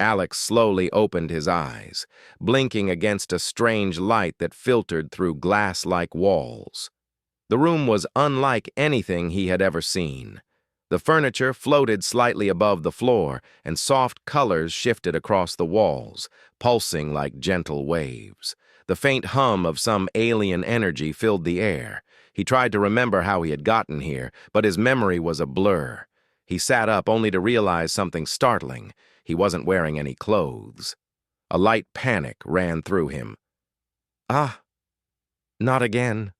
Alex slowly opened his eyes, blinking against a strange light that filtered through glass-like walls. The room was unlike anything he had ever seen. The furniture floated slightly above the floor, and soft colors shifted across the walls, pulsing like gentle waves. The faint hum of some alien energy filled the air. He tried to remember how he had gotten here, but his memory was a blur. He sat up only to realize something startling. He wasn't wearing any clothes. A light panic ran through him. "Ah, not again,"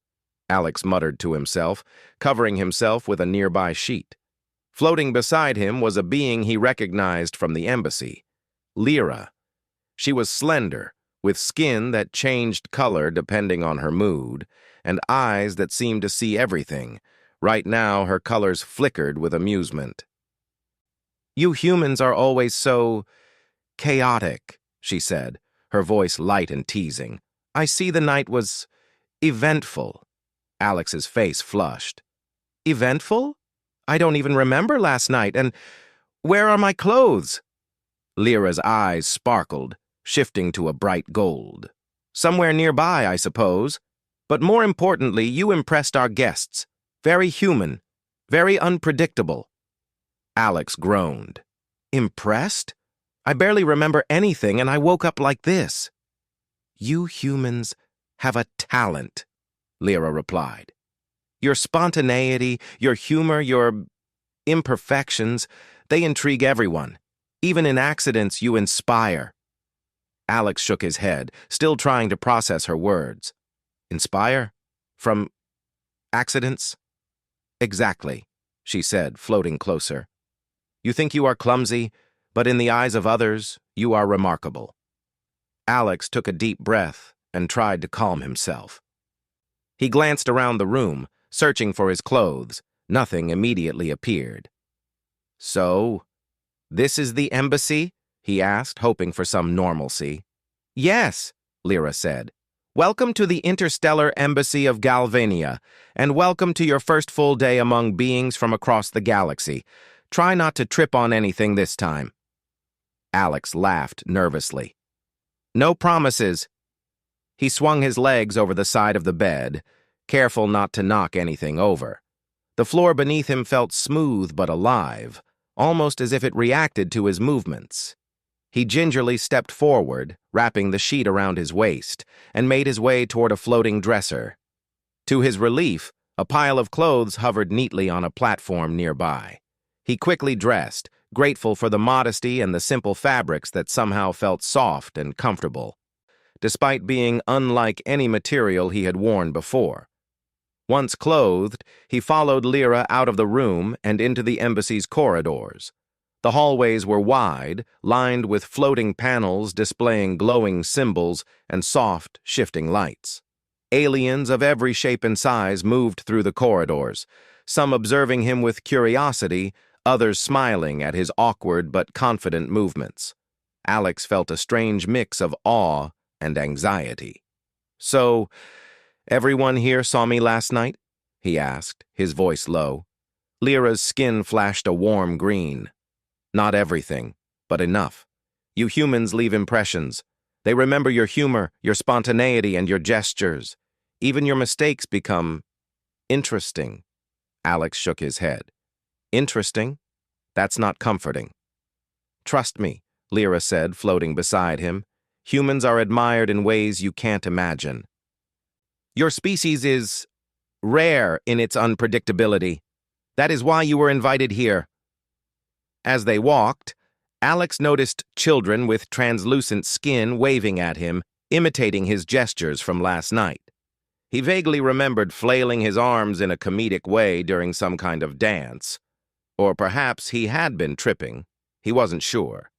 Alex muttered to himself, covering himself with a nearby sheet. Floating beside him was a being he recognized from the embassy, Lyra. She was slender, with skin that changed color depending on her mood, and eyes that seemed to see everything. Right now, her colors flickered with amusement. "You humans are always so chaotic," she said, her voice light and teasing. "I see the night was eventful." Alex's face flushed. "Eventful? I don't even remember last night, and where are my clothes?" Lyra's eyes sparkled, shifting to a bright gold. "Somewhere nearby, I suppose. But more importantly, you impressed our guests. Very human, very unpredictable." Alex groaned. "Impressed? I barely remember anything, and I woke up like this." "You humans have a talent," Lyra replied. "Your spontaneity, your humor, your imperfections, they intrigue everyone. Even in accidents, you inspire." Alex shook his head, still trying to process her words. "Inspire? From accidents?" "Exactly," she said, floating closer. "You think you are clumsy, but in the eyes of others, you are remarkable." Alex took a deep breath and tried to calm himself. He glanced around the room, searching for his clothes. Nothing immediately appeared. "So, this is the embassy?" he asked, hoping for some normalcy. "Yes," Lyra said. "Welcome to the interstellar embassy of Galvania, and welcome to your first full day among beings from across the galaxy. Try not to trip on anything this time." Alex laughed nervously. "No promises." He swung his legs over the side of the bed, careful not to knock anything over. The floor beneath him felt smooth but alive, almost as if it reacted to his movements. He gingerly stepped forward, wrapping the sheet around his waist, and made his way toward a floating dresser. To his relief, a pile of clothes hovered neatly on a platform nearby. He quickly dressed, grateful for the modesty and the simple fabrics that somehow felt soft and comfortable, despite being unlike any material he had worn before. Once clothed, he followed Lyra out of the room and into the embassy's corridors. The hallways were wide, lined with floating panels displaying glowing symbols and soft, shifting lights. Aliens of every shape and size moved through the corridors, some observing him with curiosity, others smiling at his awkward but confident movements. Alex felt a strange mix of awe and anxiety. "So, everyone here saw me last night?" he asked, his voice low. Lyra's skin flashed a warm green. "Not everything, but enough. You humans leave impressions. They remember your humor, your spontaneity, and your gestures. Even your mistakes become interesting." Alex shook his head. "Interesting? That's not comforting." "Trust me," Lyra said, floating beside him. "Humans are admired in ways you can't imagine. Your species is rare in its unpredictability. That is why you were invited here." As they walked, Alex noticed children with translucent skin waving at him, imitating his gestures from last night. He vaguely remembered flailing his arms in a comedic way during some kind of dance. Or perhaps he had been tripping. He wasn't sure.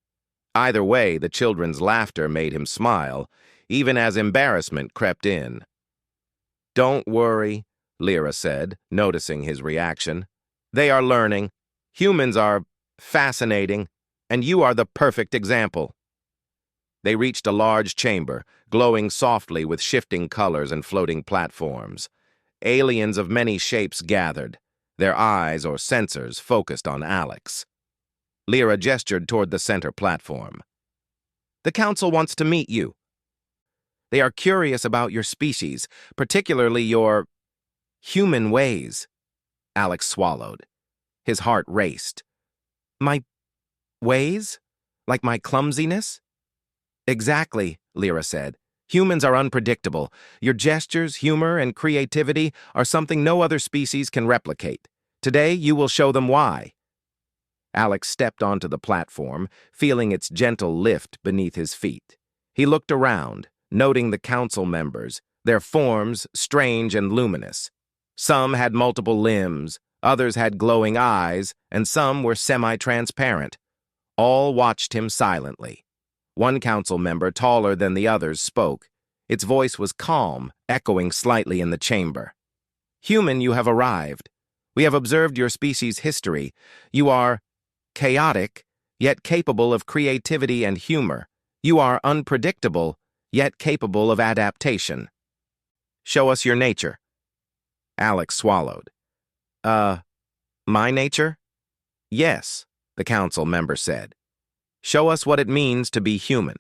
Either way, the children's laughter made him smile, even as embarrassment crept in. "Don't worry," Lyra said, noticing his reaction. "They are learning. Humans are fascinating, and you are the perfect example." They reached a large chamber, glowing softly with shifting colors and floating platforms. Aliens of many shapes gathered, their eyes or sensors focused on Alex. Lyra gestured toward the center platform. The council wants to meet you. They are curious about your species, particularly your human ways. Alex swallowed. His heart raced. My ways? Like my clumsiness? Exactly, Lyra said. Humans are unpredictable. Your gestures, humor, and creativity are something no other species can replicate. Today, you will show them why. Alex stepped onto the platform, feeling its gentle lift beneath his feet. He looked around, noting the council members, their forms strange and luminous. Some had multiple limbs, others had glowing eyes, and some were semi-transparent. All watched him silently. One council member, taller than the others, spoke. Its voice was calm, echoing slightly in the chamber. Human, you have arrived. We have observed your species' history. You are chaotic, yet capable of creativity and humor. You are unpredictable, yet capable of adaptation. Show us your nature. Alex swallowed. My nature? Yes, the council member said. Show us what it means to be human.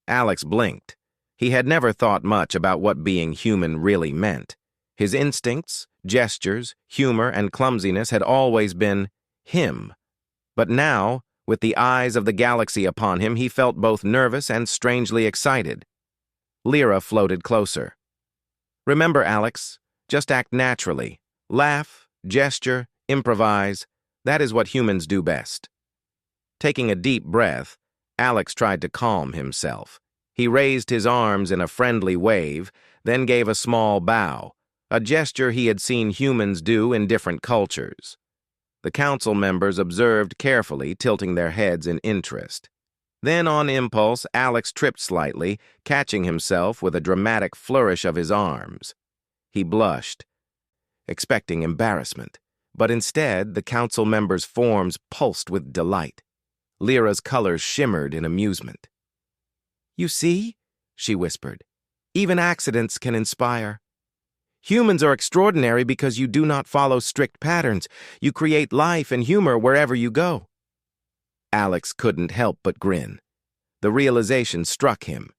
Alex blinked. He had never thought much about what being human really meant. His instincts, gestures, humor, and clumsiness had always been him. But now, with the eyes of the galaxy upon him, he felt both nervous and strangely excited. Lyra floated closer. Remember, Alex, just act naturally. Laugh, gesture, improvise. That is what humans do best. Taking a deep breath, Alex tried to calm himself. He raised his arms in a friendly wave, then gave a small bow, a gesture he had seen humans do in different cultures. The council members observed carefully, tilting their heads in interest. Then, on impulse, Alex tripped slightly, catching himself with a dramatic flourish of his arms. He blushed, expecting embarrassment, but instead the council members' forms pulsed with delight. Lyra's colors shimmered in amusement. You see, she whispered, even accidents can inspire. Humans are extraordinary because you do not follow strict patterns. You create life and humor wherever you go. Alex couldn't help but grin. The realization struck him.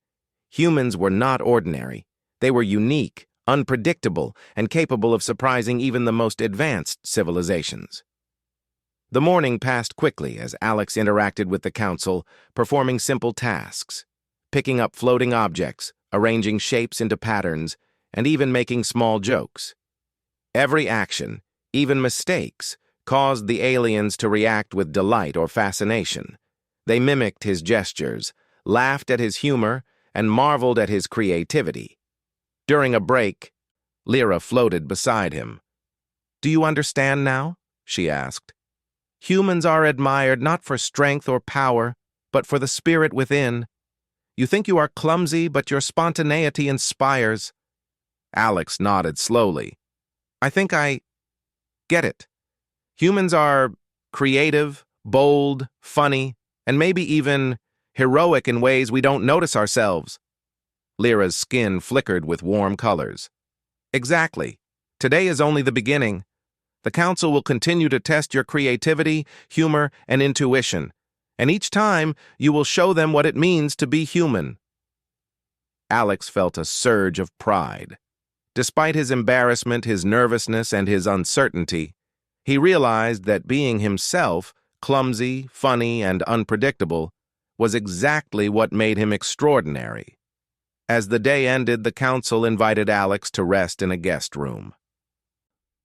Humans were not ordinary. They were unique, unpredictable, and capable of surprising even the most advanced civilizations. The morning passed quickly as Alex interacted with the council, performing simple tasks, picking up floating objects, arranging shapes into patterns, and even making small jokes. Every action, even mistakes, caused the aliens to react with delight or fascination. They mimicked his gestures, laughed at his humor, and marveled at his creativity. During a break, Lyra floated beside him. Do you understand now? She asked. Humans are admired not for strength or power, but for the spirit within. You think you are clumsy, but your spontaneity inspires. Alex nodded slowly. I think I get it. Humans are creative, bold, funny, and maybe even heroic in ways we don't notice ourselves. Lyra's skin flickered with warm colors. Exactly. Today is only the beginning. The council will continue to test your creativity, humor, and intuition, and each time you will show them what it means to be human. Alex felt a surge of pride. Despite his embarrassment, his nervousness, and his uncertainty, he realized that being himself, clumsy, funny, and unpredictable, was exactly what made him extraordinary. As the day ended, the council invited Alex to rest in a guest room.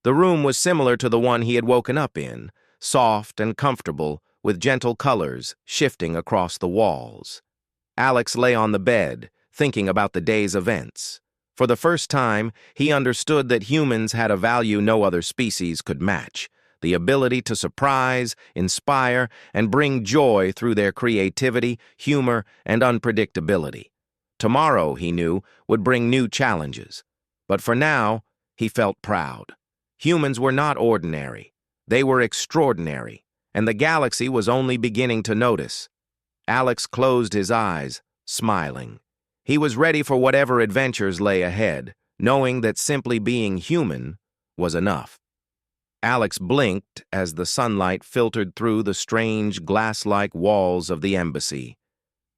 The room was similar to the one he had woken up in, soft and comfortable, with gentle colors shifting across the walls. Alex lay on the bed, thinking about the day's events. For the first time, he understood that humans had a value no other species could match, the ability to surprise, inspire, and bring joy through their creativity, humor, and unpredictability. Tomorrow, he knew, would bring new challenges. But for now, he felt proud. Humans were not ordinary. They were extraordinary, and the galaxy was only beginning to notice. Alex closed his eyes, smiling. He was ready for whatever adventures lay ahead, knowing that simply being human was enough. Alex blinked as the sunlight filtered through the strange glass-like walls of the embassy.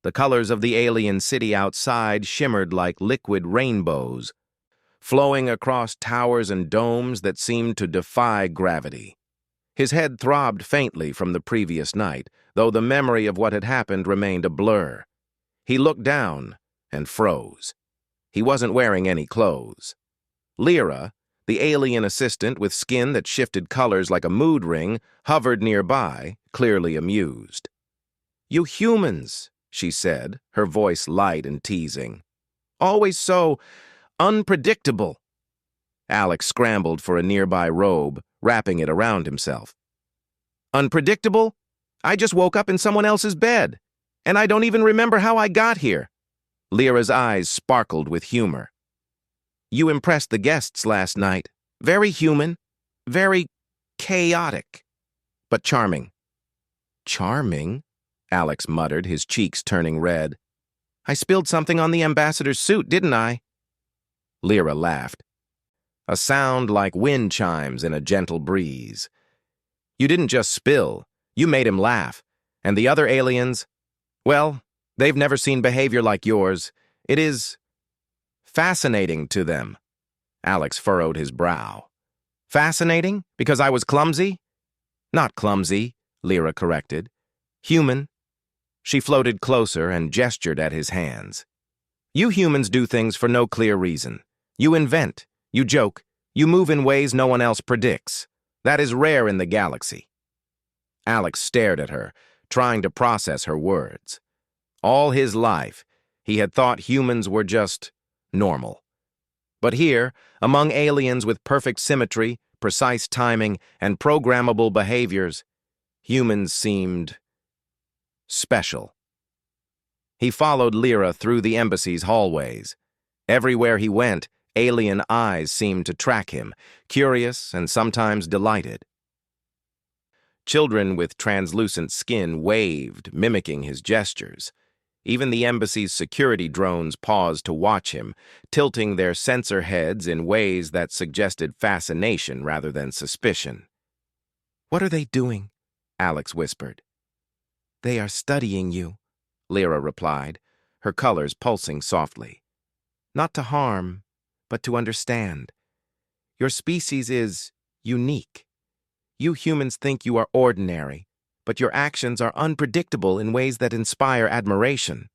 The colors of the alien city outside shimmered like liquid rainbows, flowing across towers and domes that seemed to defy gravity. His head throbbed faintly from the previous night, though the memory of what had happened remained a blur. He looked down and froze. He wasn't wearing any clothes. Lyra, the alien assistant with skin that shifted colors like a mood ring, hovered nearby, clearly amused. "You humans," she said, her voice light and teasing. "Always so unpredictable." Alex scrambled for a nearby robe, wrapping it around himself. "Unpredictable? I just woke up in someone else's bed, and I don't even remember how I got here." Lyra's eyes sparkled with humor. "You impressed the guests last night. Very human, very chaotic, but charming." "Charming?" Alex muttered, his cheeks turning red. "I spilled something on the ambassador's suit, didn't I?" Lyra laughed. A sound like wind chimes in a gentle breeze. "You didn't just spill, you made him laugh. And the other aliens, well, they've never seen behavior like yours. It is fascinating to them." Alex furrowed his brow. "Fascinating? Because I was clumsy?" "Not clumsy," Lyra corrected. "Human." She floated closer and gestured at his hands. "You humans do things for no clear reason. You invent, you joke, you move in ways no one else predicts. That is rare in the galaxy." Alex stared at her, trying to process her words. All his life, he had thought humans were just normal. But here, among aliens with perfect symmetry, precise timing, and programmable behaviors, humans seemed special. He followed Lyra through the embassy's hallways. Everywhere he went, alien eyes seemed to track him, curious and sometimes delighted. Children with translucent skin waved, mimicking his gestures. Even the embassy's security drones paused to watch him, tilting their sensor heads in ways that suggested fascination rather than suspicion. "What are they doing?" Alex whispered. "They are studying you," Lyra replied, her colors pulsing softly. "Not to harm, but to understand. Your species is unique. You humans think you are ordinary, but your actions are unpredictable in ways that inspire admiration."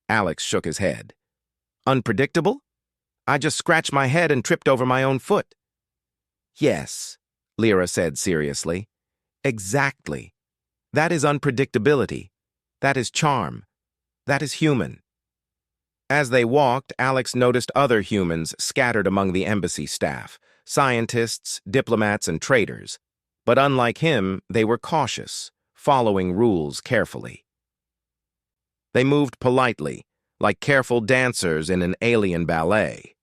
Alex shook his head. "Unpredictable? I just scratched my head and tripped over my own foot." "Yes," Lyra said seriously. "Exactly. That is unpredictability. That is charm. That is human." As they walked, Alex noticed other humans scattered among the embassy staff, scientists, diplomats, and traders. But unlike him, they were cautious, following rules carefully. They moved politely, like careful dancers in an alien ballet.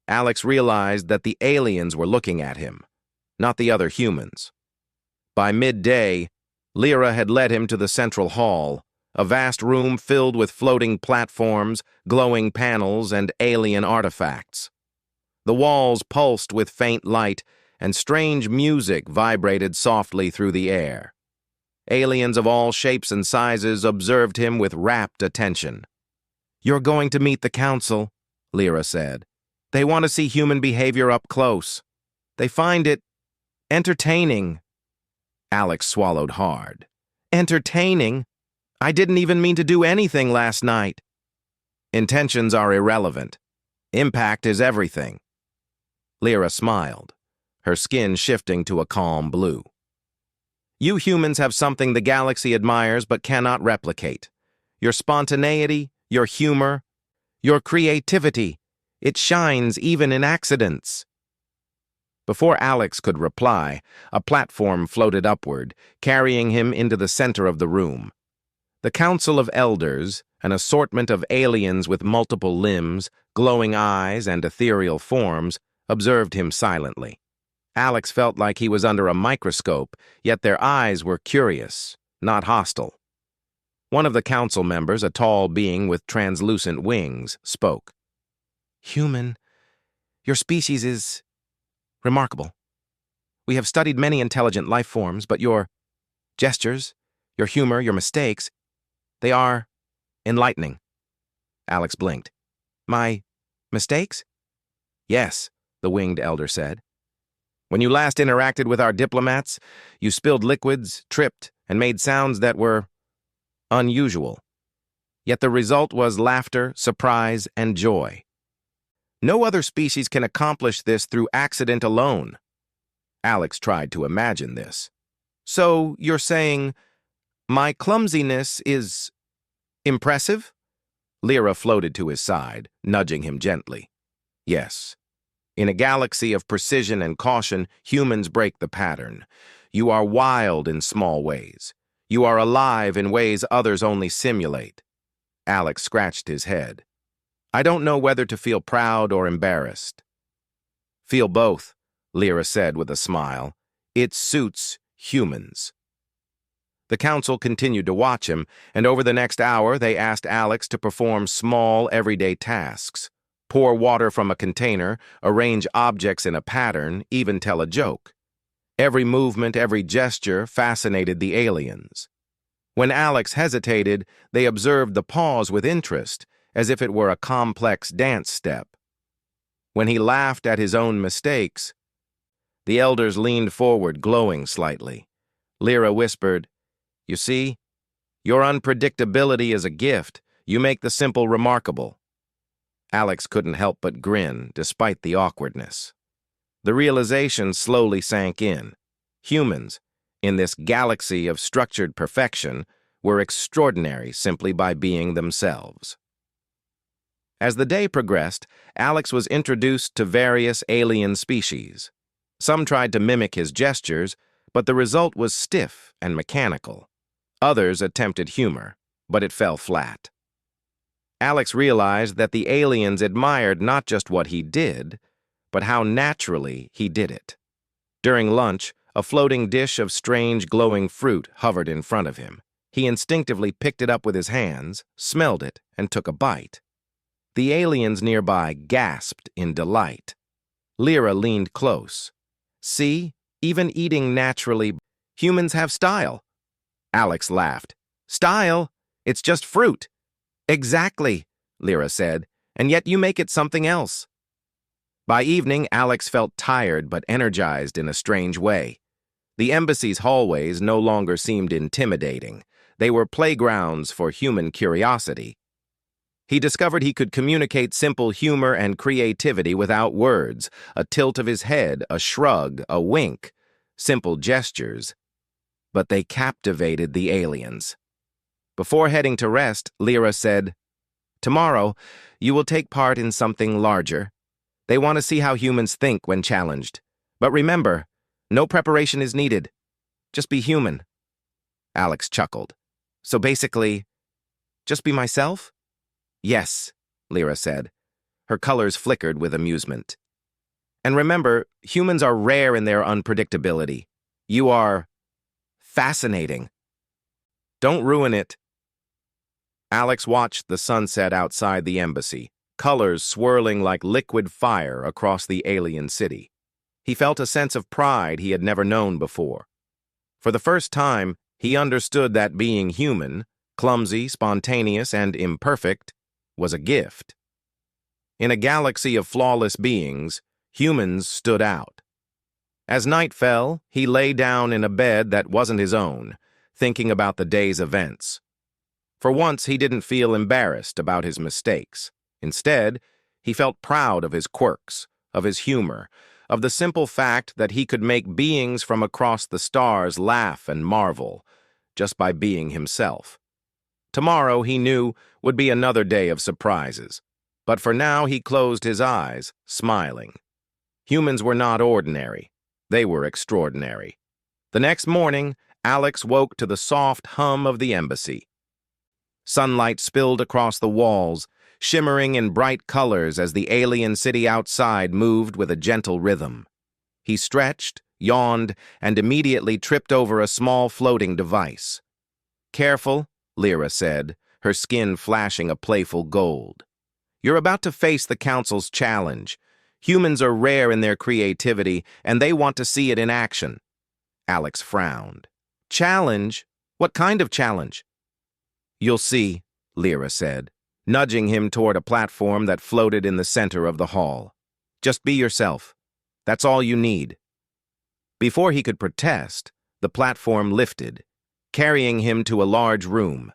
Alex realized that the aliens were looking at him, not the other humans. By midday, Lyra had led him to the central hall, a vast room filled with floating platforms, glowing panels, and alien artifacts. The walls pulsed with faint light, and strange music vibrated softly through the air. Aliens of all shapes and sizes observed him with rapt attention. "You're going to meet the council," Lyra said. "They want to see human behavior up close. They find it entertaining." Alex swallowed hard. "Entertaining? I didn't even mean to do anything last night." "Intentions are irrelevant. Impact is everything." Lyra smiled, her skin shifting to a calm blue. "You humans have something the galaxy admires but cannot replicate. Your spontaneity, your humor, your creativity. It shines even in accidents." Before Alex could reply, a platform floated upward, carrying him into the center of the room. The Council of Elders, an assortment of aliens with multiple limbs, glowing eyes, and ethereal forms, observed him silently. Alex felt like he was under a microscope, yet their eyes were curious, not hostile. One of the council members, a tall being with translucent wings, spoke. "Human, your species is remarkable. We have studied many intelligent life forms, but your gestures, your humor, your mistakes, they are Enlightening. Alex blinked. My mistakes? Yes, the winged elder said. When you last interacted with our diplomats, you spilled liquids, tripped, and made sounds that were unusual. Yet the result was laughter, surprise, and joy. No other species can accomplish this through accident alone. Alex tried to imagine this. So you're saying, my clumsiness is impressive? Lyra floated to his side, nudging him gently. Yes. In a galaxy of precision and caution, humans break the pattern. You are wild in small ways. You are alive in ways others only simulate. Alex scratched his head. I don't know whether to feel proud or embarrassed. Feel both, Lyra said with a smile. It suits humans. The council continued to watch him, and over the next hour they asked Alex to perform small, everyday tasks. Pour water from a container, arrange objects in a pattern, even tell a joke. Every movement, every gesture fascinated the aliens. When Alex hesitated, they observed the pause with interest, as if it were a complex dance step. When he laughed at his own mistakes, the elders leaned forward, glowing slightly. Lyra whispered, You see, your unpredictability is a gift. You make the simple remarkable. Alex couldn't help but grin, despite the awkwardness. The realization slowly sank in. Humans, in this galaxy of structured perfection, were extraordinary simply by being themselves. As the day progressed, Alex was introduced to various alien species. Some tried to mimic his gestures, but the result was stiff and mechanical. Others attempted humor, but it fell flat. Alex realized that the aliens admired not just what he did, but how naturally he did it. During lunch, a floating dish of strange glowing fruit hovered in front of him. He instinctively picked it up with his hands, smelled it, and took a bite. The aliens nearby gasped in delight. Lyra leaned close. See, even eating naturally, humans have style. Alex laughed. Style? It's just fruit. Exactly, Lyra said, and yet you make it something else. By evening, Alex felt tired but energized in a strange way. The embassy's hallways no longer seemed intimidating. They were playgrounds for human curiosity. He discovered he could communicate simple humor and creativity without words, a tilt of his head, a shrug, a wink, simple gestures. But they captivated the aliens. Before heading to rest, Lyra said, Tomorrow, you will take part in something larger. They want to see how humans think when challenged. But remember, no preparation is needed. Just be human. Alex chuckled. So basically, just be myself? Yes, Lyra said. Her colors flickered with amusement. And remember, humans are rare in their unpredictability. You are fascinating. Don't ruin it. Alex watched the sunset outside the embassy, colors swirling like liquid fire across the alien city. He felt a sense of pride he had never known before. For the first time, he understood that being human, clumsy, spontaneous, and imperfect, was a gift. In a galaxy of flawless beings, humans stood out. As night fell, he lay down in a bed that wasn't his own, thinking about the day's events. For once, he didn't feel embarrassed about his mistakes. Instead, he felt proud of his quirks, of his humor, of the simple fact that he could make beings from across the stars laugh and marvel, just by being himself. Tomorrow, he knew, would be another day of surprises. But for now, he closed his eyes, smiling. Humans were not ordinary. They were extraordinary. The next morning, Alex woke to the soft hum of the embassy. Sunlight spilled across the walls, shimmering in bright colors as the alien city outside moved with a gentle rhythm. He stretched, yawned, and immediately tripped over a small floating device. Careful, Lyra said, her skin flashing a playful gold. You're about to face the Council's challenge. Humans are rare in their creativity, and they want to see it in action. Alex frowned. Challenge? What kind of challenge? You'll see, Lyra said, nudging him toward a platform that floated in the center of the hall. Just be yourself. That's all you need. Before he could protest, the platform lifted, carrying him to a large room.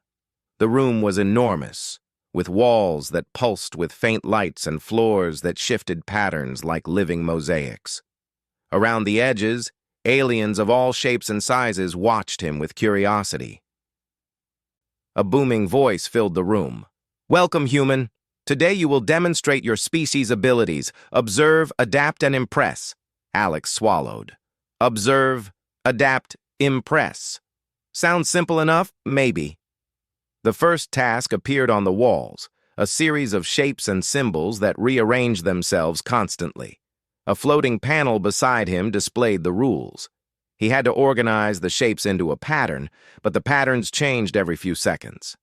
The room was enormous, with walls that pulsed with faint lights and floors that shifted patterns like living mosaics. Around the edges, aliens of all shapes and sizes watched him with curiosity. A booming voice filled the room. "Welcome, human. Today you will demonstrate your species' abilities. Observe, adapt, and impress." Alex swallowed. Observe, adapt, impress. Sounds simple enough? Maybe. The first task appeared on the walls, a series of shapes and symbols that rearranged themselves constantly. A floating panel beside him displayed the rules. He had to organize the shapes into a pattern, but the patterns changed every few seconds.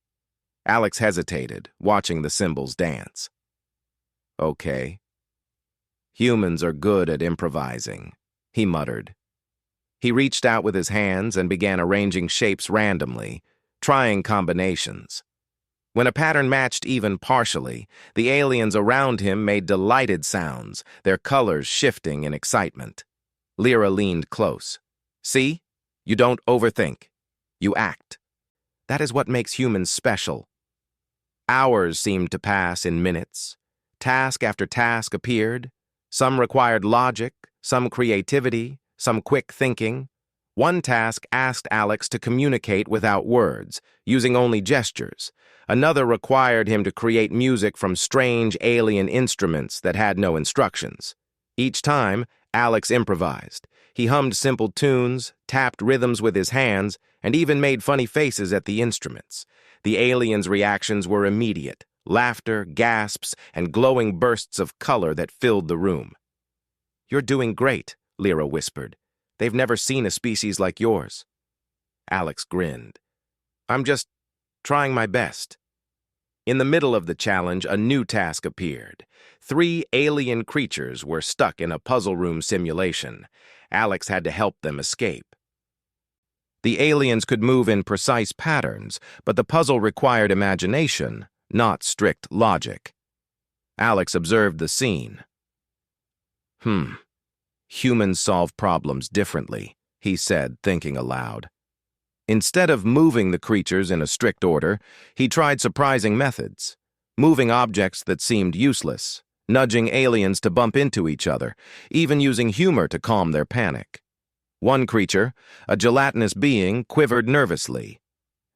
Alex hesitated, watching the symbols dance. Okay. Humans are good at improvising, he muttered. He reached out with his hands and began arranging shapes randomly, trying combinations. When a pattern matched even partially, the aliens around him made delighted sounds, their colors shifting in excitement. Lyra leaned close. See? You don't overthink. You act. That is what makes humans special. Hours seemed to pass in minutes. Task after task appeared. Some required logic, some creativity, some quick thinking. One task asked Alex to communicate without words, using only gestures. Another required him to create music from strange alien instruments that had no instructions. Each time, Alex improvised. He hummed simple tunes, tapped rhythms with his hands, and even made funny faces at the instruments. The aliens' reactions were immediate: laughter, gasps, and glowing bursts of color that filled the room. "You're doing great," Lyra whispered. "They've never seen a species like yours." Alex grinned. "I'm just trying my best." In the middle of the challenge, a new task appeared. 3 alien creatures were stuck in a puzzle room simulation. Alex had to help them escape. The aliens could move in precise patterns, but the puzzle required imagination, not strict logic. Alex observed the scene. Humans solve problems differently, he said, thinking aloud. Instead of moving the creatures in a strict order, he tried surprising methods, moving objects that seemed useless, nudging aliens to bump into each other, even using humor to calm their panic. One creature, a gelatinous being, quivered nervously.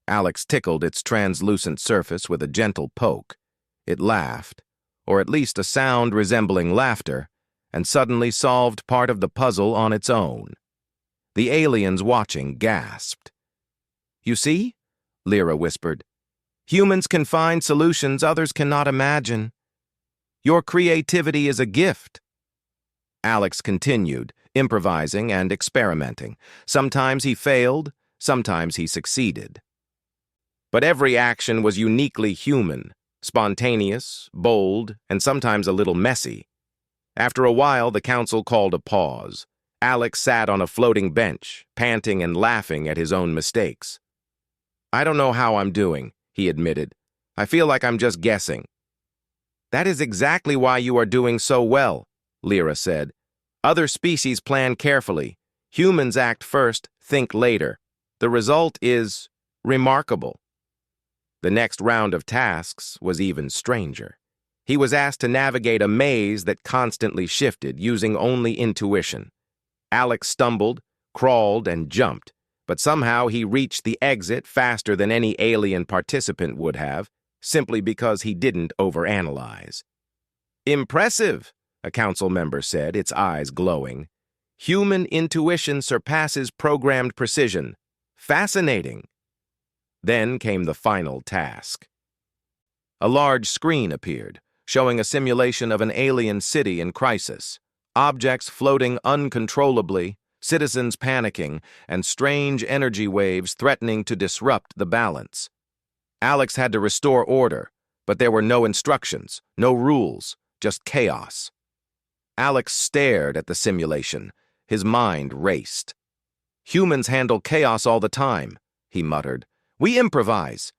Alex tickled its translucent surface with a gentle poke. It laughed, or at least a sound resembling laughter, and suddenly solved part of the puzzle on its own. The aliens watching gasped. "You see?" Lyra whispered. "Humans can find solutions others cannot imagine. Your creativity is a gift." Alex continued, improvising and experimenting. Sometimes he failed, sometimes he succeeded. But every action was uniquely human, spontaneous, bold, and sometimes a little messy. After a while, the council called a pause. Alex sat on a floating bench, panting and laughing at his own mistakes. "I don't know how I'm doing," he admitted. "I feel like I'm just guessing." "That is exactly why you are doing so well," Lyra said. "Other species plan carefully. Humans act first, think later. The result is remarkable." The next round of tasks was even stranger. He was asked to navigate a maze that constantly shifted, using only intuition. Alex stumbled, crawled, and jumped, but somehow he reached the exit faster than any alien participant would have, simply because he didn't overanalyze. "Impressive," a council member said, its eyes glowing. "Human intuition surpasses programmed precision. Fascinating." Then came the final task. A large screen appeared, showing a simulation of an alien city in crisis. Objects floating uncontrollably, citizens panicking, and strange energy waves threatening to disrupt the balance. Alex had to restore order, but there were no instructions, no rules, just chaos. Alex stared at the simulation. His mind raced. "Humans handle chaos all the time," he muttered. "We improvise."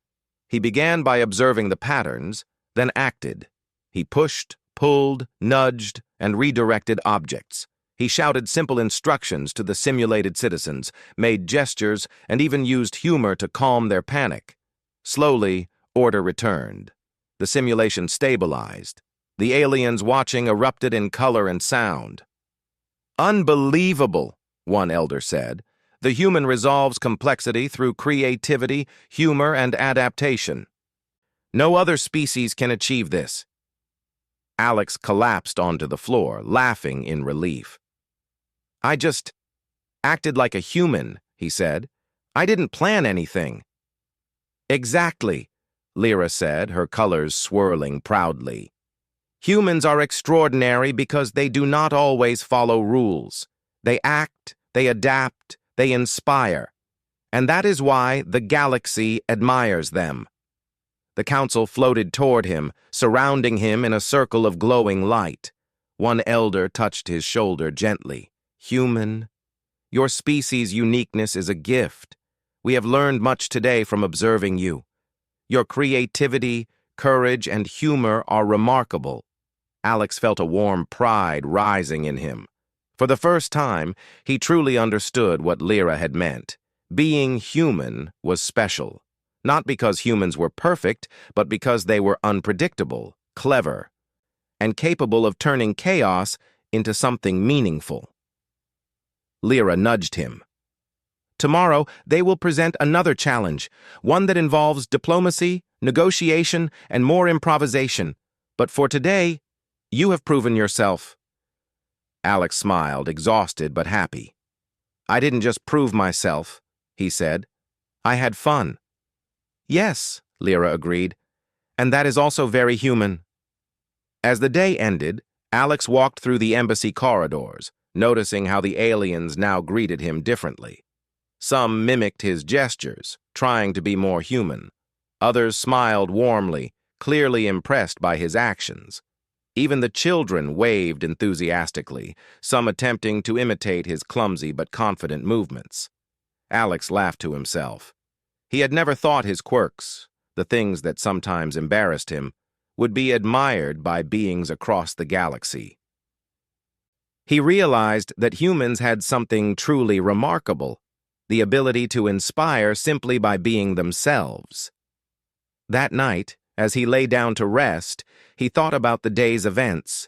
He began by observing the patterns, then acted. He pushed, pulled, nudged, and redirected objects. He shouted simple instructions to the simulated citizens, made gestures, and even used humor to calm their panic. Slowly, order returned. The simulation stabilized. The aliens watching erupted in color and sound. "Unbelievable," one elder said. "The human resolves complexity through creativity, humor, and adaptation. No other species can achieve this." Alex collapsed onto the floor, laughing in relief. "I just acted like a human," he said. "I didn't plan anything." "Exactly," Lyra said, her colors swirling proudly. "Humans are extraordinary because they do not always follow rules. They act, they adapt, they inspire. And that is why the galaxy admires them." The council floated toward him, surrounding him in a circle of glowing light. One elder touched his shoulder gently. "Human, your species' uniqueness is a gift. We have learned much today from observing you. Your creativity, courage, and humor are remarkable." Alex felt a warm pride rising in him. For the first time, he truly understood what Lyra had meant. Being human was special. Not because humans were perfect, but because they were unpredictable, clever, and capable of turning chaos into something meaningful. Lyra nudged him. "Tomorrow, they will present another challenge, one that involves diplomacy, negotiation, and more improvisation. But for today, you have proven yourself." Alex smiled, exhausted but happy. "I didn't just prove myself," he said. "I had fun." "Yes," Lyra agreed, "and that is also very human." As the day ended, Alex walked through the embassy corridors, noticing how the aliens now greeted him differently. Some mimicked his gestures, trying to be more human. Others smiled warmly, clearly impressed by his actions. Even the children waved enthusiastically, some attempting to imitate his clumsy but confident movements. Alex laughed to himself. He had never thought his quirks, the things that sometimes embarrassed him, would be admired by beings across the galaxy. He realized that humans had something truly remarkable, the ability to inspire simply by being themselves. That night, as he lay down to rest, he thought about the day's events.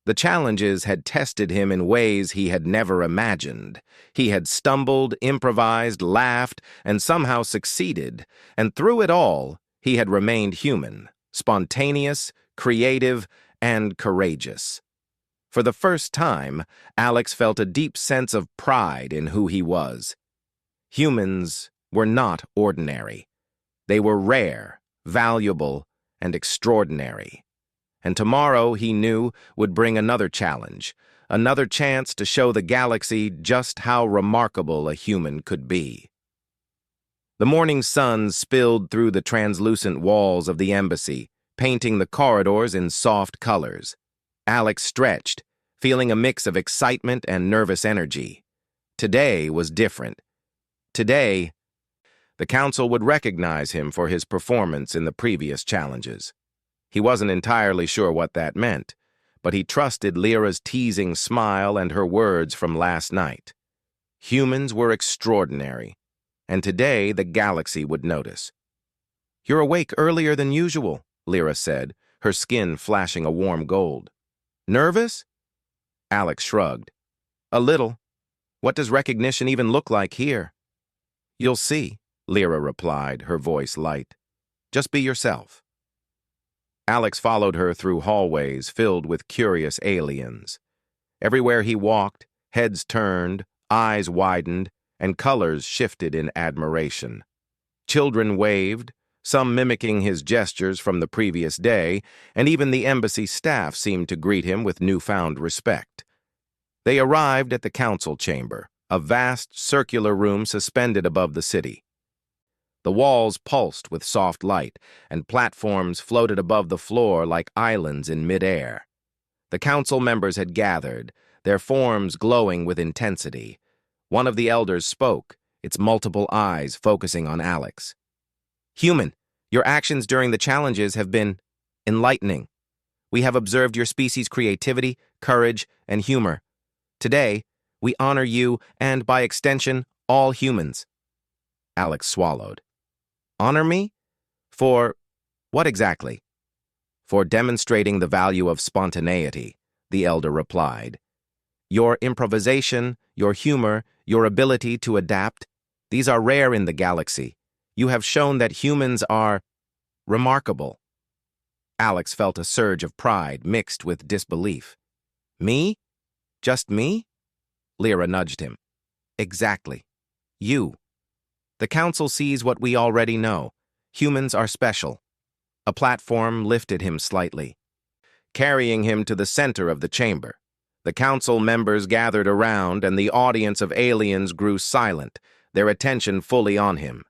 The challenges had tested him in ways he had never imagined. He had stumbled, improvised, laughed, and somehow succeeded, and through it all, he had remained human, spontaneous, creative, and courageous. For the first time, Alex felt a deep sense of pride in who he was. Humans were not ordinary. They were rare, valuable, and extraordinary. And tomorrow, he knew, would bring another challenge, another chance to show the galaxy just how remarkable a human could be. The morning sun spilled through the translucent walls of the embassy, painting the corridors in soft colors. Alex stretched, feeling a mix of excitement and nervous energy. Today was different. Today, the council would recognize him for his performance in the previous challenges. He wasn't entirely sure what that meant, but he trusted Lyra's teasing smile and her words from last night. Humans were extraordinary, and today the galaxy would notice. "You're awake earlier than usual," Lyra said, her skin flashing a warm gold. "Nervous?" Alex shrugged. "A little. What does recognition even look like here?" "You'll see," Lyra replied, her voice light. "Just be yourself." Alex followed her through hallways filled with curious aliens. Everywhere he walked, heads turned, eyes widened, and colors shifted in admiration. Children waved, some mimicking his gestures from the previous day, and even the embassy staff seemed to greet him with newfound respect. They arrived at the council chamber, a vast circular room suspended above the city. The walls pulsed with soft light, and platforms floated above the floor like islands in midair. The council members had gathered, their forms glowing with intensity. One of the elders spoke, its multiple eyes focusing on Alex. "Human, Your actions during the challenges have been enlightening. We have observed your species' creativity, courage, and humor. Today, we honor you and, by extension, all humans. Alex swallowed. Honor me? For what exactly? For demonstrating the value of spontaneity, the elder replied. Your improvisation, your humor, your ability to adapt, these are rare in the galaxy. You have shown that humans are remarkable. Alex felt a surge of pride mixed with disbelief. Me? Just me? Lyra nudged him. Exactly. You. The Council sees what we already know. Humans are special. A platform lifted him slightly, carrying him to the center of the chamber. The Council members gathered around, and the audience of aliens grew silent, their attention fully on him.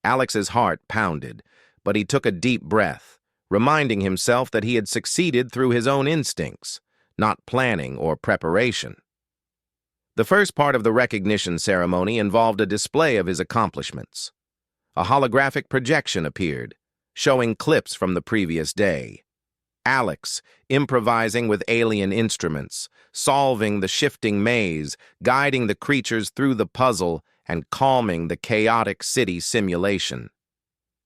Alex's heart pounded, but he took a deep breath, reminding himself that he had succeeded through his own instincts, not planning or preparation. The first part of the recognition ceremony involved a display of his accomplishments. A holographic projection appeared, showing clips from the previous day. Alex, improvising with alien instruments, solving the shifting maze, guiding the creatures through the puzzle, and calming the chaotic city simulation.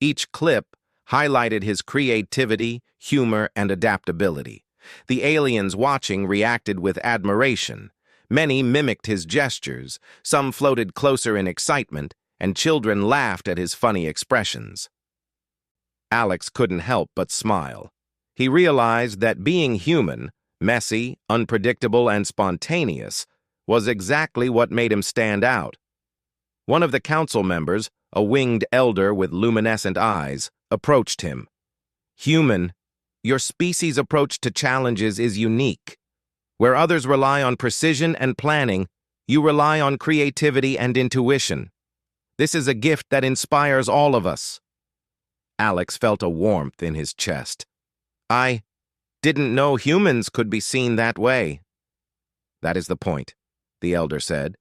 Each clip highlighted his creativity, humor, and adaptability. The aliens watching reacted with admiration. Many mimicked his gestures, some floated closer in excitement, and children laughed at his funny expressions. Alex couldn't help but smile. He realized that being human, messy, unpredictable, and spontaneous, was exactly what made him stand out. One of the council members, a winged elder with luminescent eyes, approached him. Human, your species' approach to challenges is unique. Where others rely on precision and planning, you rely on creativity and intuition. This is a gift that inspires all of us. Alex felt a warmth in his chest. I didn't know humans could be seen that way. That is the point, the elder said.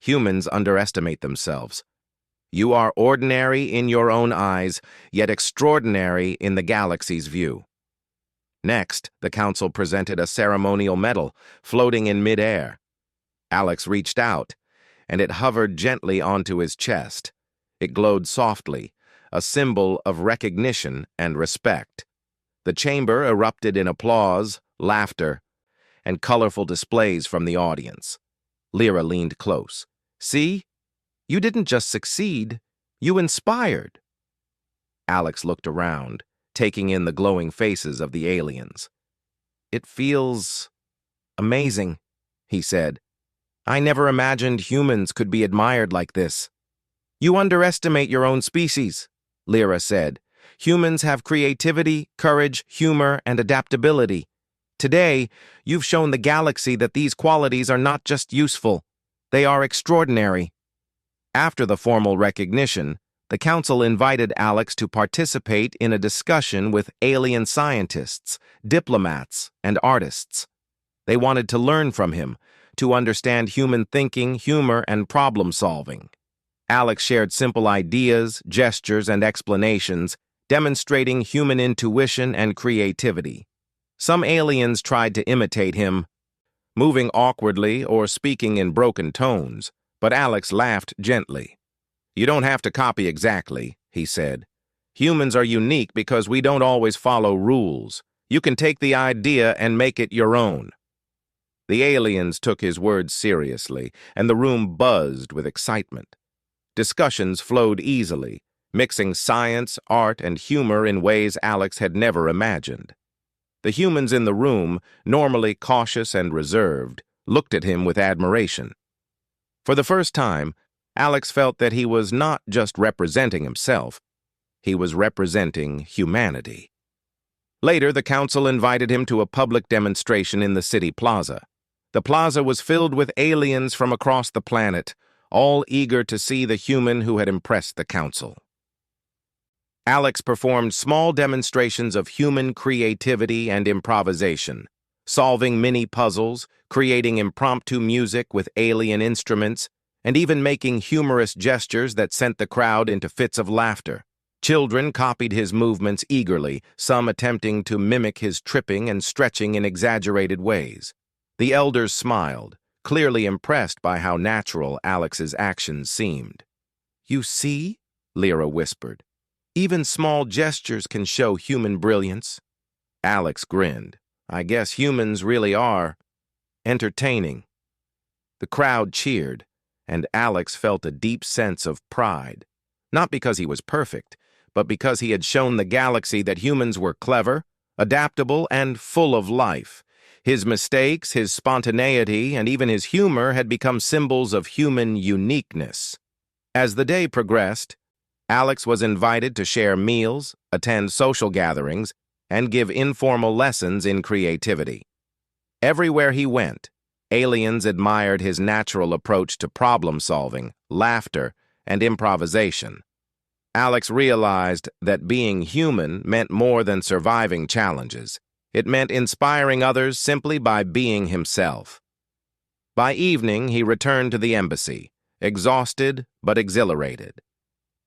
Humans underestimate themselves. You are ordinary in your own eyes, yet extraordinary in the galaxy's view. Next, the council presented a ceremonial medal floating in midair. Alex reached out, and it hovered gently onto his chest. It glowed softly, a symbol of recognition and respect. The chamber erupted in applause, laughter, and colorful displays from the audience. Lyra leaned close. See? You didn't just succeed, you inspired. Alex looked around, taking in the glowing faces of the aliens. It feels amazing, he said. I never imagined humans could be admired like this. You underestimate your own species, Lyra said. Humans have creativity, courage, humor, and adaptability. Today, you've shown the galaxy that these qualities are not just useful, they are extraordinary. After the formal recognition, the council invited Alex to participate in a discussion with alien scientists, diplomats, and artists. They wanted to learn from him, to understand human thinking, humor, and problem-solving. Alex shared simple ideas, gestures, and explanations, demonstrating human intuition and creativity. Some aliens tried to imitate him, moving awkwardly or speaking in broken tones, but Alex laughed gently. You don't have to copy exactly, he said. Humans are unique because we don't always follow rules. You can take the idea and make it your own. The aliens took his words seriously, and the room buzzed with excitement. Discussions flowed easily, mixing science, art, and humor in ways Alex had never imagined. The humans in the room, normally cautious and reserved, looked at him with admiration. For the first time, Alex felt that he was not just representing himself, he was representing humanity. Later, the council invited him to a public demonstration in the city plaza. The plaza was filled with aliens from across the planet, all eager to see the human who had impressed the council. Alex performed small demonstrations of human creativity and improvisation, solving mini puzzles, creating impromptu music with alien instruments, and even making humorous gestures that sent the crowd into fits of laughter. Children copied his movements eagerly, some attempting to mimic his tripping and stretching in exaggerated ways. The elders smiled, clearly impressed by how natural Alex's actions seemed. "You see?" Lyra whispered. "Even small gestures can show human brilliance." Alex grinned. "I guess humans really are entertaining." The crowd cheered, and Alex felt a deep sense of pride. Not because he was perfect, but because he had shown the galaxy that humans were clever, adaptable, and full of life. His mistakes, his spontaneity, and even his humor had become symbols of human uniqueness. As the day progressed, Alex was invited to share meals, attend social gatherings, and give informal lessons in creativity. Everywhere he went, aliens admired his natural approach to problem-solving, laughter, and improvisation. Alex realized that being human meant more than surviving challenges. It meant inspiring others simply by being himself. By evening, he returned to the embassy, exhausted but exhilarated.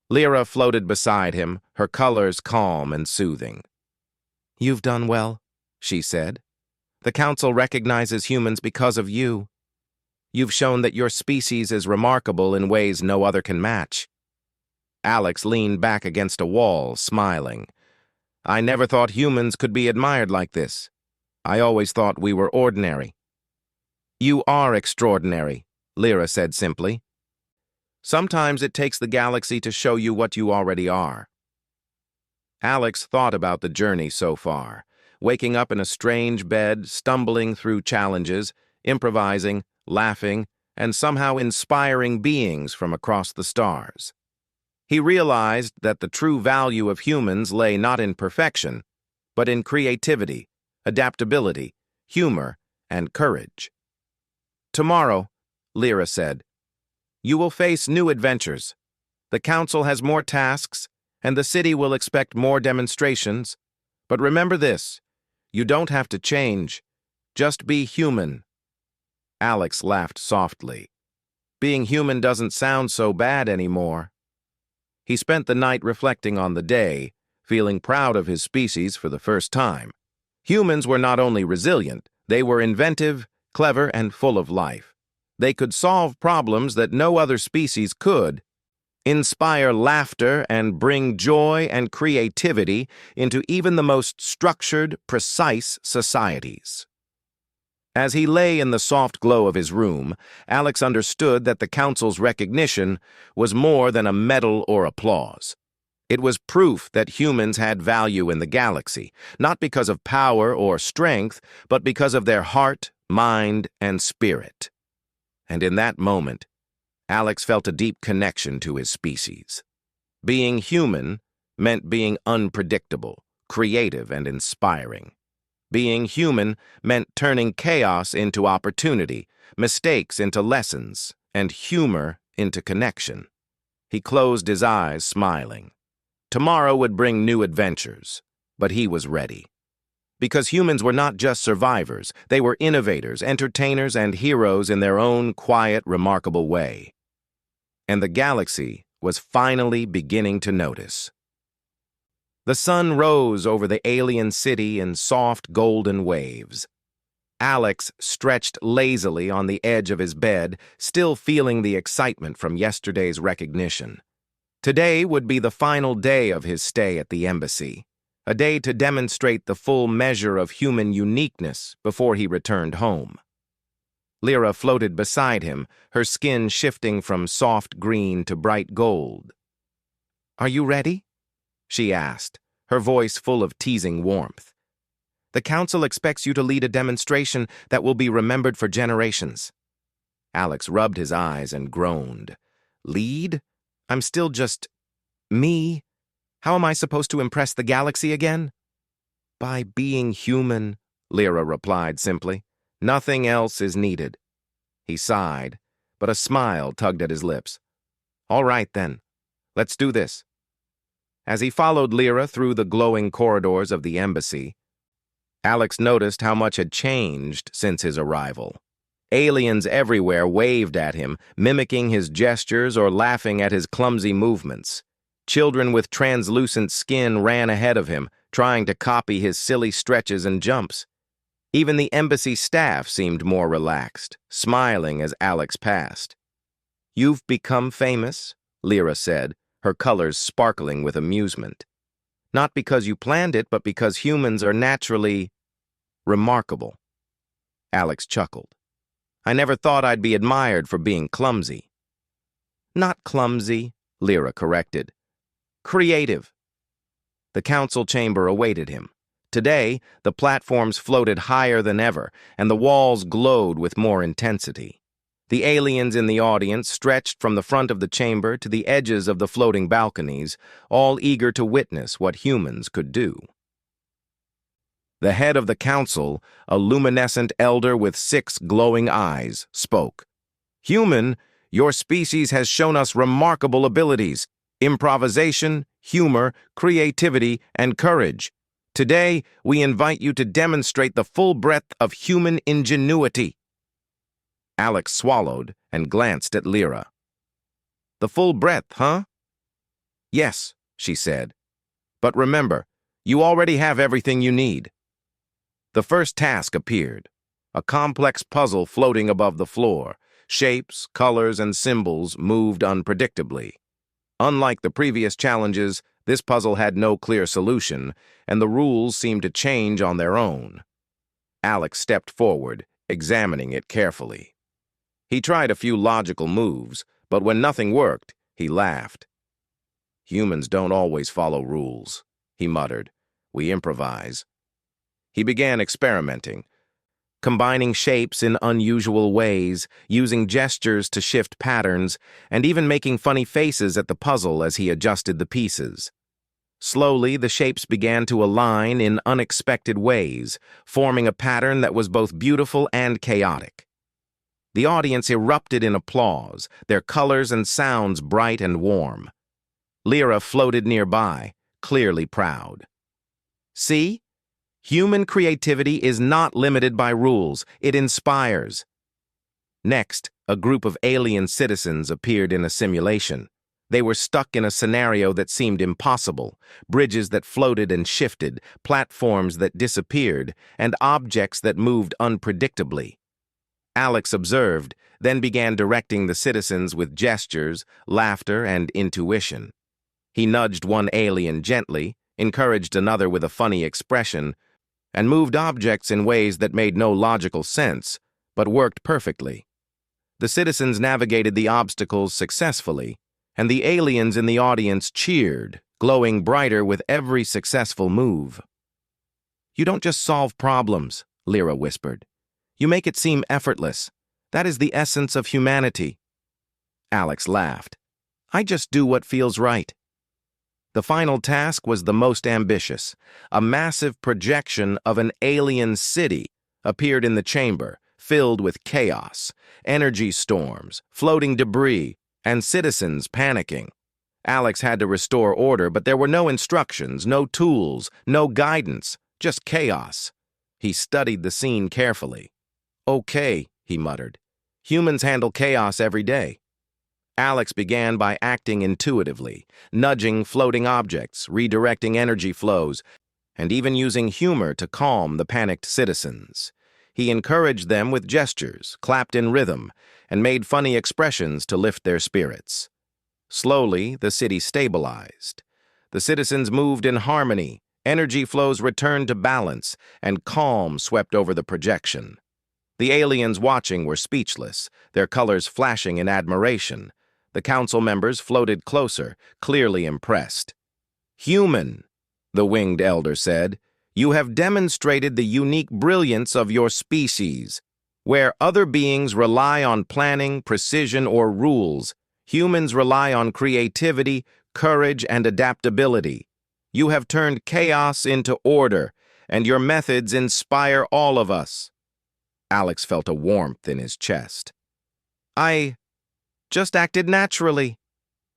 Lyra floated beside him, her colors calm and soothing. "You've done well," she said. "The Council recognizes humans because of you. You've shown that your species is remarkable in ways no other can match." Alex leaned back against a wall, smiling. "I never thought humans could be admired like this. I always thought we were ordinary." "You are extraordinary," Lyra said simply. "Sometimes it takes the galaxy to show you what you already are." Alex thought about the journey so far, waking up in a strange bed, stumbling through challenges, improvising, laughing, and somehow inspiring beings from across the stars. He realized that the true value of humans lay not in perfection, but in creativity, adaptability, humor, and courage. "Tomorrow," Lyra said, "you will face new adventures. The Council has more tasks, and the city will expect more demonstrations. But remember this, you don't have to change. Just be human." Alex laughed softly. Being human doesn't sound so bad anymore. He spent the night reflecting on the day, feeling proud of his species for the first time. Humans were not only resilient, they were inventive, clever, and full of life. They could solve problems that no other species could, inspire laughter, and bring joy and creativity into even the most structured, precise societies. As he lay in the soft glow of his room, Alex understood that the Council's recognition was more than a medal or applause. It was proof that humans had value in the galaxy, not because of power or strength, but because of their heart, mind, and spirit. And in that moment, Alex felt a deep connection to his species. Being human meant being unpredictable, creative, and inspiring. Being human meant turning chaos into opportunity, mistakes into lessons, and humor into connection. He closed his eyes, smiling. Tomorrow would bring new adventures, but he was ready. Because humans were not just survivors, they were innovators, entertainers, and heroes in their own quiet, remarkable way. And the galaxy was finally beginning to notice. The sun rose over the alien city in soft, golden waves. Alex stretched lazily on the edge of his bed, still feeling the excitement from yesterday's recognition. Today would be the final day of his stay at the embassy, a day to demonstrate the full measure of human uniqueness before he returned home. Lyra floated beside him, her skin shifting from soft green to bright gold. "Are you ready?" she asked, her voice full of teasing warmth. "The Council expects you to lead a demonstration that will be remembered for generations." Alex rubbed his eyes and groaned. "Lead? I'm still just me. How am I supposed to impress the galaxy again?" "By being human," Lyra replied simply. "Nothing else is needed." He sighed, but a smile tugged at his lips. "All right, then. Let's do this." As he followed Lyra through the glowing corridors of the embassy, Alex noticed how much had changed since his arrival. Aliens everywhere waved at him, mimicking his gestures or laughing at his clumsy movements. Children with translucent skin ran ahead of him, trying to copy his silly stretches and jumps. Even the embassy staff seemed more relaxed, smiling as Alex passed. "You've become famous," Lyra said, her colors sparkling with amusement. "Not because you planned it, but because humans are naturally remarkable." Alex chuckled. "I never thought I'd be admired for being clumsy." "Not clumsy," Lyra corrected. "Creative." The council chamber awaited him. Today, the platforms floated higher than ever, and the walls glowed with more intensity. The aliens in the audience stretched from the front of the chamber to the edges of the floating balconies, all eager to witness what humans could do. The head of the council, a luminescent elder with 6 glowing eyes, spoke. "Human, your species has shown us remarkable abilities: improvisation, humor, creativity, and courage. Today, we invite you to demonstrate the full breadth of human ingenuity." Alex swallowed and glanced at Lyra. "The full breadth, huh?" "Yes," she said. "But remember, you already have everything you need." The first task appeared, a complex puzzle floating above the floor. Shapes, colors, and symbols moved unpredictably. Unlike the previous challenges, this puzzle had no clear solution, and the rules seemed to change on their own. Alex stepped forward, examining it carefully. He tried a few logical moves, but when nothing worked, he laughed. "Humans don't always follow rules," he muttered. "We improvise." He began experimenting, combining shapes in unusual ways, using gestures to shift patterns, and even making funny faces at the puzzle as he adjusted the pieces. Slowly, the shapes began to align in unexpected ways, forming a pattern that was both beautiful and chaotic. The audience erupted in applause, their colors and sounds bright and warm. Lyra floated nearby, clearly proud. "See? Human creativity is not limited by rules, it inspires." Next, a group of alien citizens appeared in a simulation. They were stuck in a scenario that seemed impossible: bridges that floated and shifted, platforms that disappeared, and objects that moved unpredictably. Alex observed, then began directing the citizens with gestures, laughter, and intuition. He nudged one alien gently, encouraged another with a funny expression, and moved objects in ways that made no logical sense, but worked perfectly. The citizens navigated the obstacles successfully, and the aliens in the audience cheered, glowing brighter with every successful move. "You don't just solve problems," Lyra whispered. "You make it seem effortless. That is the essence of humanity." Alex laughed. "I just do what feels right." The final task was the most ambitious. A massive projection of an alien city appeared in the chamber, filled with chaos, energy storms, floating debris, and citizens panicking. Alex had to restore order, but there were no instructions, no tools, no guidance, just chaos. He studied the scene carefully. "Okay," he muttered. "Humans handle chaos every day." Alex began by acting intuitively, nudging floating objects, redirecting energy flows, and even using humor to calm the panicked citizens. He encouraged them with gestures, clapped in rhythm, and made funny expressions to lift their spirits. Slowly, the city stabilized. The citizens moved in harmony, energy flows returned to balance, and calm swept over the projection. The aliens watching were speechless, their colors flashing in admiration. The council members floated closer, clearly impressed. "Human," the winged elder said, "you have demonstrated the unique brilliance of your species. Where other beings rely on planning, precision, or rules, humans rely on creativity, courage, and adaptability. You have turned chaos into order, and your methods inspire all of us." Alex felt a warmth in his chest. "I just acted naturally."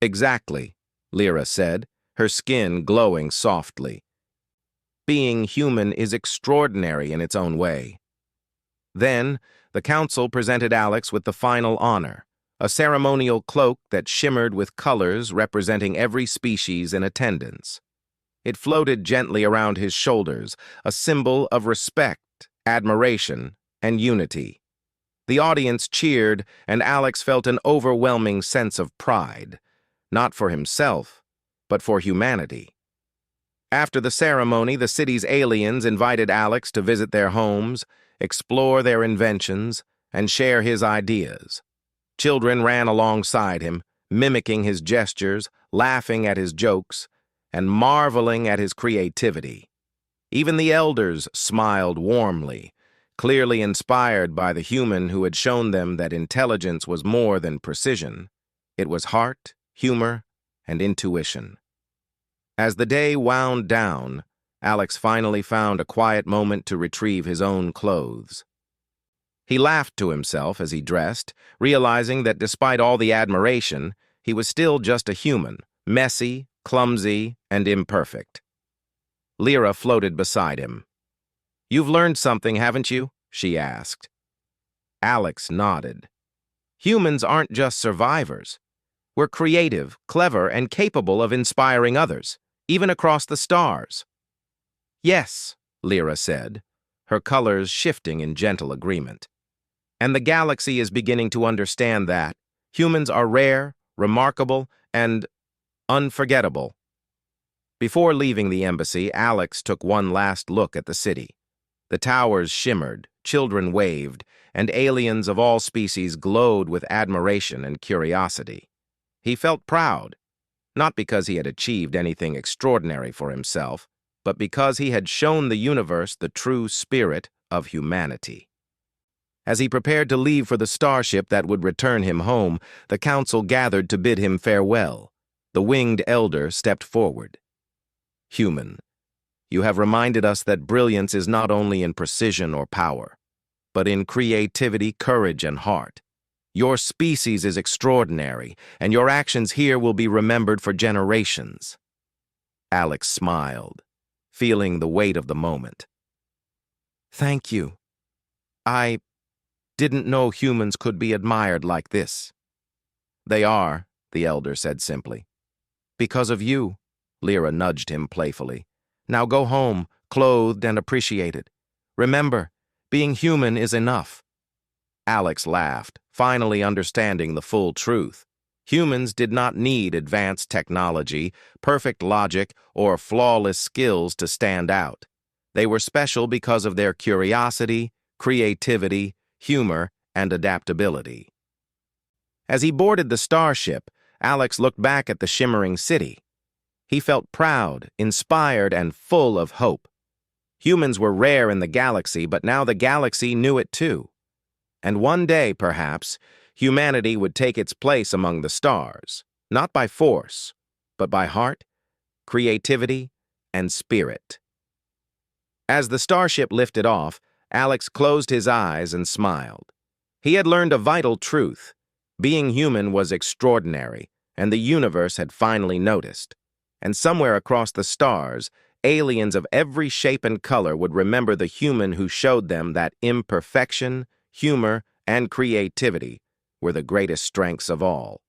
"Exactly," Lyra said, her skin glowing softly. "Being human is extraordinary in its own way." Then, the council presented Alex with the final honor, a ceremonial cloak that shimmered with colors representing every species in attendance. It floated gently around his shoulders, a symbol of respect, admiration, and unity. The audience cheered, and Alex felt an overwhelming sense of pride, not for himself, but for humanity. After the ceremony, the city's aliens invited Alex to visit their homes, explore their inventions, and share his ideas. Children ran alongside him, mimicking his gestures, laughing at his jokes, and marveling at his creativity. Even the elders smiled warmly, clearly inspired by the human who had shown them that intelligence was more than precision. It was heart, humor, and intuition. As the day wound down, Alex finally found a quiet moment to retrieve his own clothes. He laughed to himself as he dressed, realizing that despite all the admiration, he was still just a human, messy, clumsy, and imperfect. Lyra floated beside him. "You've learned something, haven't you?" she asked. Alex nodded. "Humans aren't just survivors. We're creative, clever, and capable of inspiring others, even across the stars." "Yes," Lyra said, her colors shifting in gentle agreement. "And the galaxy is beginning to understand that humans are rare, remarkable, and unforgettable." Before leaving the embassy, Alex took one last look at the city. The towers shimmered, children waved, and aliens of all species glowed with admiration and curiosity. He felt proud, not because he had achieved anything extraordinary for himself, but because he had shown the universe the true spirit of humanity. As he prepared to leave for the starship that would return him home, the council gathered to bid him farewell. The winged elder stepped forward. "Human, you have reminded us that brilliance is not only in precision or power, but in creativity, courage, and heart. Your species is extraordinary, and your actions here will be remembered for generations." Alex smiled, feeling the weight of the moment. "Thank you. I didn't know humans could be admired like this." "They are," the elder said simply. "Because of you," Lyra nudged him playfully. "Now go home, clothed and appreciated. Remember, being human is enough." Alex laughed, finally understanding the full truth. Humans did not need advanced technology, perfect logic, or flawless skills to stand out. They were special because of their curiosity, creativity, humor, and adaptability. As he boarded the starship, Alex looked back at the shimmering city. He felt proud, inspired, and full of hope. Humans were rare in the galaxy, but now the galaxy knew it too. And one day, perhaps, humanity would take its place among the stars, not by force, but by heart, creativity, and spirit. As the starship lifted off, Alex closed his eyes and smiled. He had learned a vital truth. Being human was extraordinary, and the universe had finally noticed. And somewhere across the stars, aliens of every shape and color would remember the human who showed them that imperfection, humor, and creativity were the greatest strengths of all.